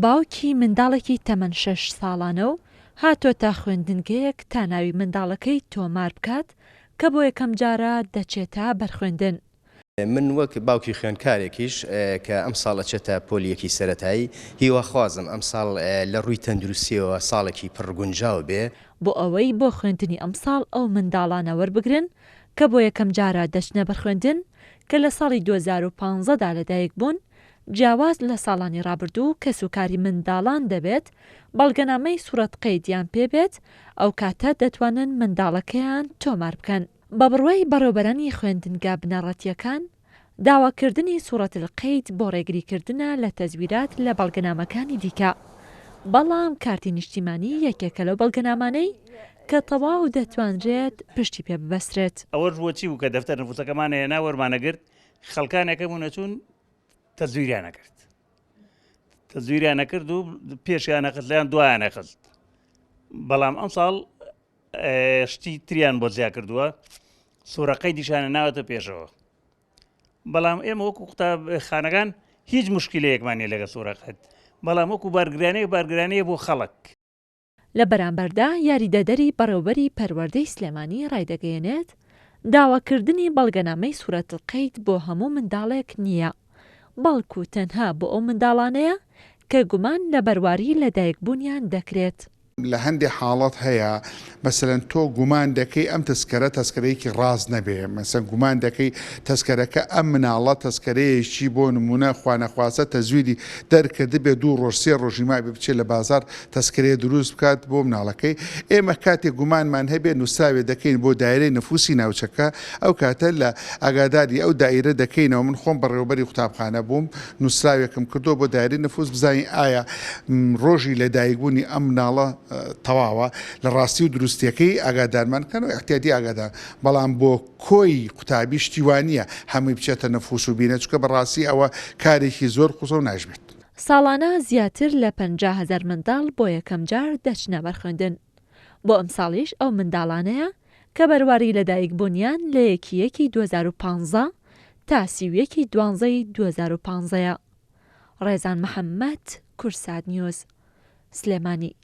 باوکی منداڵێکی تەمەن 6 ساڵانە و هاتۆتە خوێندنگەیەک تا ناوی منداڵەکەی تۆمار بکات کە بۆ یەکەم جارە دەچێتە بەرخوێندن. من وەک باوکی خوێندکارێکیش کە ئەم ساڵ ئەچێتە پۆلیەکی سەرەتایی هیواخوازم ئەم ساڵ لە ڕووی تەندروستیەوە ساڵێکی پڕگونجاو بێ بۆ ئەوەی بۆ خوێندنی ئەم ساڵ ئەو منداڵانە وەربگرن کە بۆ یەکەم جارە دەچنە بەرخوێندن کە لە ساڵی 2015دا لەدایک بوون، جیاواز لە ساڵانی ڕابردوو کە سوکاری منداڵان دەبێت بەڵگەنامەی سوورەت قەیدیان پێبێت، ئەو کاتە دەتوانن منداڵەکەیان تۆمار بکەن. بە بڕوای بەڕێوەبەرانی خوێندنگە بنەڕەتیەکان، داواکردنی سوورەت القەید بۆ ڕێگریکردنە لە تەزویرات لە بەڵگەنامەکانی دیکە. بەڵام کارتی نیشتیمانی یەکێکە لەو بەڵگەنامانەی کە تەواو دەتوانرێت پشتی پێ ببەسترێت. ئەوە بۆچی بوو کە دەفتەر نفوسەکەمانە هێنا وەرمانەگرت، خەڵکانێکە بوو نەچوون تەزویریان نەکرد. تەزویریان نەکرد و پێشیان نەخست لەیان دوایان نەخست. بەڵام ئەم ساڵ شتی تریان بۆ زیا کردووە، سوورەقەی دیشانە ناوەتە پێشەوە. بەڵام ئێمە وەکو قوتابخانەکان هیچ مشکلەیەکمانیە لەگە سوورەقەت، بەڵام وەکو بارگرانەیە بۆ خەڵک. لە بەرامبەردا یاریدەدەری بەڕێوەبەری پەروەردەی سلێمانی ڕایدەگەیەنێت داواکردنی بەڵگەنامەی سوورەت القەید بۆ هەموو منداڵێک نییە، بەڵکو تەنها بۆ ئەو منداڵانەیە کە گومان لە بەرواری لەدایکبوونیان دەکرێت. لە هەندێک حاڵەت هەیە مەسەلەن تۆ گومان دەکەی ئەم تەسکەرەیەکی ڕاز نەبێ، مەسەن گومان دەکەی تەسکەرەکە ئەم مناڵە تەسکەرەیەکی بۆ نمونە خوانەخواسە تەزویری دەرکرد بێ 2 ڕۆژ 3 ڕۆژی مای بچێت لە بازار تەسکەرەیە دروست بکات بۆ مناڵەکەی. ئێمە کاتێک گومانمان هەبێ نووسراوێ دەکەین بۆ دایرەی نفوسی ناوچەکە، ئەو کاتە لە ئاگاداری ئەو دایرە دەکەینەوە. من خۆم بەڕێوەبەری قوتابخانە بووم، نووسراوێکم کردو بۆ دایرەی نفوس بزانین ئایا ڕۆژی لەدایکبوونی ئەم مناڵە تەواوە لە ڕاستی و دروستیەکەی ئاگادارمان کەن و احتیاطی ئاگادار، بەڵام بۆ کۆی قوتابی شتیوانیە هەمووی بچێتە نەفوس و بینە، چکە بەڕاستی ئەوە کارێکی زۆر قوسە و ناژمێت. ساڵانە زیاتر لە 50,000 منداڵ بۆ یەکەم جار دەچنە بەرخوێندن. بۆ ئەم ساڵیش ئەو منداڵانەیە کە بەرواری لەدایکبوونیان لە 1 2015 تا 31 12 2015. ڕێزان محەممەد، کوردسات نیوز، سلێمانی.